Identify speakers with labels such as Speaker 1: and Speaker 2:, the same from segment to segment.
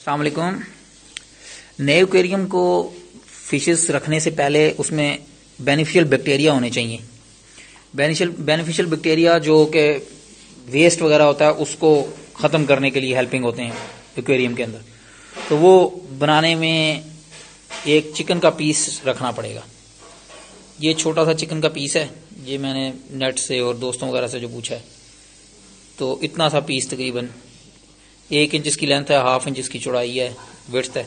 Speaker 1: अस्सलाम वालेकुम। नए एक्वेरियम को फिशेस रखने से पहले उसमें बेनिफिशियल बैक्टीरिया होने चाहिए। बेनिफिशियल बैक्टीरिया जो कि वेस्ट वगैरह होता है उसको ख़त्म करने के लिए हेल्पिंग होते हैं एक्वेरियम के अंदर। तो वो बनाने में एक चिकन का पीस रखना पड़ेगा। ये छोटा सा चिकन का पीस है, ये मैंने नेट से और दोस्तों वगैरह से जो पूछा है। तो इतना सा पीस तकरीबन 1 इंच की लेंथ है, 1/2 इंच की चौड़ाई है, विड्थ है।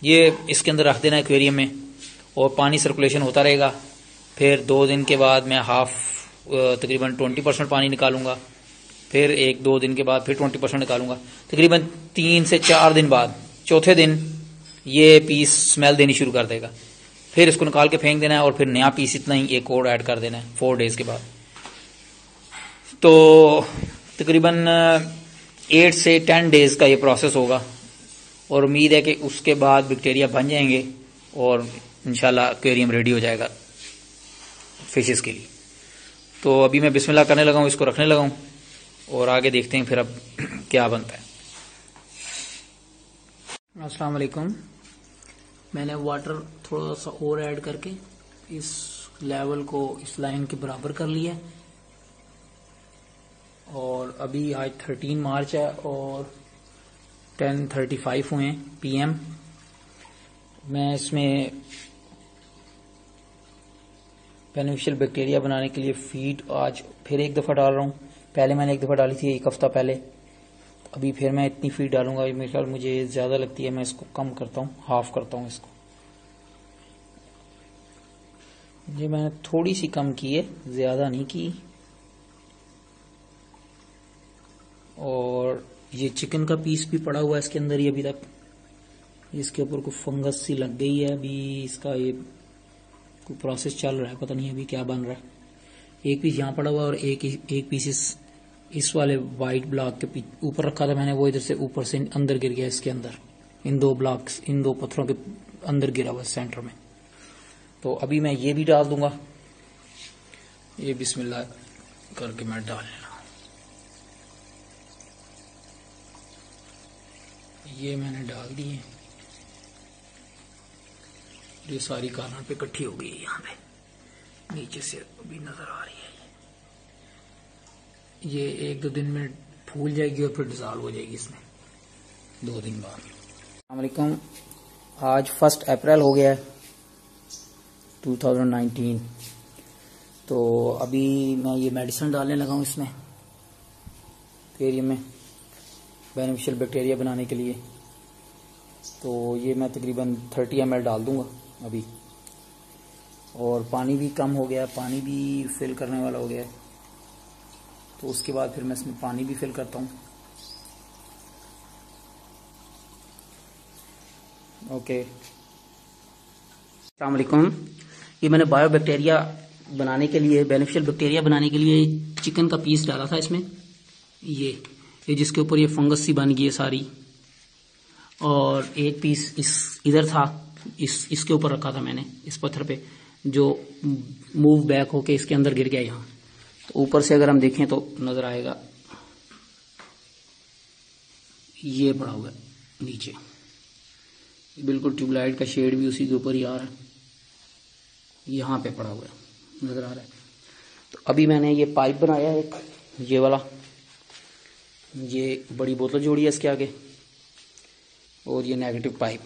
Speaker 1: ये इसके अंदर रख देना एक्वेरियम में और पानी सर्कुलेशन होता रहेगा। फिर 2 दिन के बाद मैं तकरीबन 20% पानी निकालूंगा। फिर 1-2 दिन के बाद फिर 20% निकालूंगा। तकरीबन 3 से 4 दिन बाद चौथे दिन ये पीस स्मेल देनी शुरू कर देगा। फिर इसको निकाल के फेंक देना है और फिर नया पीस इतना ही एक और ऐड कर देना है 4 डेज के बाद। तो तकरीबन 8 से 10 डेज का ये प्रोसेस होगा और उम्मीद है कि उसके बाद बैक्टीरिया बन जाएंगे और इंशाल्लाह एक्वेरियम रेडी हो जाएगा फिशेस के लिए। तो अभी मैं बिस्मिल्लाह करने लगा हूँ, इसको रखने लगा हूँ और आगे देखते हैं फिर अब क्या बनता है। अस्सलाम वालेकुम। मैंने वाटर थोड़ा सा और ऐड करके इस लेवल को इस लाइन के बराबर कर लिया है और अभी आज 13 मार्च है और 10:35 हुए हैं PM। मैं इसमें बेनिफिशियल बैक्टीरिया बनाने के लिए फीड आज फिर एक दफ़ा डाल रहा हूँ। पहले मैंने एक दफ़ा डाली थी 1 हफ्ता पहले, अभी फिर मैं इतनी फीड डालूंगा। मेरे ख्याल मुझे ज़्यादा लगती है, मैं इसको कम करता हूँ, हाफ करता हूँ इसको। ये मैंने थोड़ी सी कम की है, ज़्यादा नहीं की। और ये चिकन का पीस भी पड़ा हुआ है इसके अंदर ही अभी तक। इसके ऊपर कोई फंगस सी लग गई है, अभी इसका ये कोई प्रोसेस चल रहा है, पता नहीं अभी क्या बन रहा है। एक पीस यहाँ पड़ा हुआ है और एक पीस इस वाले वाइट ब्लॉक के ऊपर रखा था मैंने, वो इधर से ऊपर से अंदर गिर गया इसके अंदर। इन 2 ब्लॉक्स, इन 2 पत्थरों के अंदर गिरा हुआ सेंटर में। तो अभी मैं ये भी डाल दूंगा। ये बिस्मिल्लाह करके मैं डाल लेना। ये मैंने डाल दी है। ये सारी कॉर्नर पे इकट्ठी हो गई है, यहाँ पे नीचे से अभी नजर आ रही है। ये 1-2 दिन में फूल जाएगी और फिर डिजॉल्व हो जाएगी इसमें 2 दिन बाद। अस्सलाम वालेकुम। आज 1 अप्रैल हो गया है 2019। तो अभी मैं ये मेडिसिन डालने लगा हूँ इसमें एक्वेरियम में बेनिफिशियल बैक्टीरिया बनाने के लिए। तो ये मैं तकरीबन 30 ml डाल दूंगा अभी। और पानी भी कम हो गया, पानी भी फिल करने वाला हो गया है, तो उसके बाद फिर मैं इसमें पानी भी फिल करता हूँ। ओके, अस्सलाम वालेकुम। ये मैंने बायो बैक्टीरिया बनाने के लिए, बेनिफिशियल बैक्टीरिया बनाने के लिए चिकन का पीस डाला था इसमें। ये जिसके ऊपर ये फंगस सी बन गई है सारी। और एक पीस इधर था, इसके ऊपर रखा था मैंने, इस पत्थर पे, जो मूव बैक होके इसके अंदर गिर गया यहाँ। तो ऊपर से अगर हम देखें तो नजर आएगा ये पड़ा हुआ है नीचे, बिल्कुल ट्यूबलाइट का शेड भी उसी के ऊपर ही आ रहा है, यहाँ पे पड़ा हुआ है, नजर आ रहा है। तो अभी मैंने ये पाइप बनाया है एक, ये वाला, ये बड़ी बोतल जोड़ी है इसके आगे, और ये नेगेटिव पाइप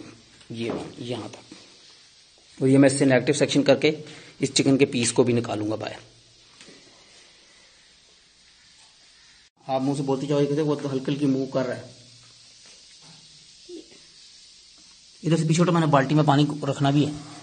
Speaker 1: ये यहाँ तक। और ये मैं इससे नेगेटिव सेक्शन करके इस चिकन के पीस को भी निकालूंगा बाहर। आप मुंह से बोलते जाओ, कहते वो तो हल्की हल्की मूव कर रहा है। इधर से पीछे तो मैंने बाल्टी में पानी रखना भी है।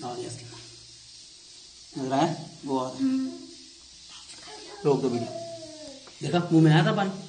Speaker 2: आ गया इसके नजर आया वो आ रहा है। रोक दो वीडियो। देखा मुंह में आया था पानी।